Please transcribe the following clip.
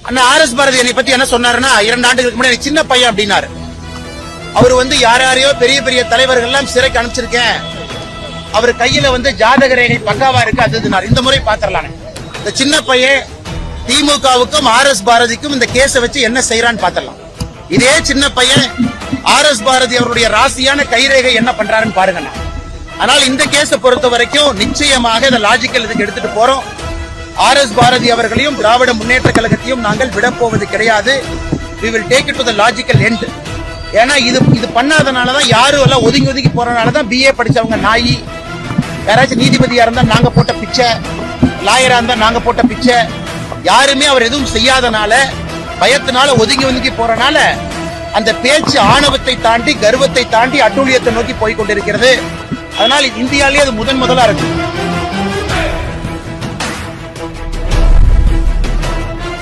அண்ணா RS. Bharathi என்னை பத்தி என்ன சொன்னாருன்னா, 2 ஆண்டுகளுக்கு முன்னாடி சின்ன பையன் அப்படின்னாரு. அவர் யாரையோ பெரிய பெரிய தலைவர்கள் எல்லாம் சிறைக்கு அனுப்பிச்சிருக்கேன், அவர் கையில ஜாதக ரேகை பக்காவா இருக்கு அது. இந்த முறை பாத்திரலாம். இந்த சின்ன பையன் திமுகவுக்கும் ஆர்.எஸ். பாரதிக்கும் இந்த கேஸ வச்சு என்ன செய்யறான்னு பாத்திரலாம். இதே சின்ன பையன் ஆர்.எஸ். பாரதி அவருடைய ராசியான கைரேகை என்ன பண்றாருன்னு பாருங்க. ஆனால் இந்த கேஸ பொறுத்த வரைக்கும் நிச்சயமாக இந்த லாஜிக்கல் இதுக்கு எடுத்துட்டு போறோம். ஆர்.எஸ். பாரதி அவர்களையும் திராவிட முன்னேற்ற கழகத்தையும் நாங்கள் விடப்போவது கிடையாது. we will take it to the logical end. ஏன்னா இது பண்ணாதனாலதான் யாரும் எல்லாம் ஒதுங்கி போறதுனாலதான் BA படிச்சவங்க நாயி, யாராச்சும் நீதிபதியா இருந்தா நாங்க போட்ட பிச்சை, லாயரா இருந்தா நாங்க போட்ட பிச்சை, யாருமே அவர் எதுவும் செய்யாதனால பயத்தினால ஒதுங்கி போறனால அந்த பேச்சு ஆணவத்தை தாண்டி கர்வத்தை தாண்டி அட்டூழியத்தை நோக்கி போய் கொண்டிருக்கிறது. அதனால் இந்தியாவிலேயே அது முதலா இருக்கு.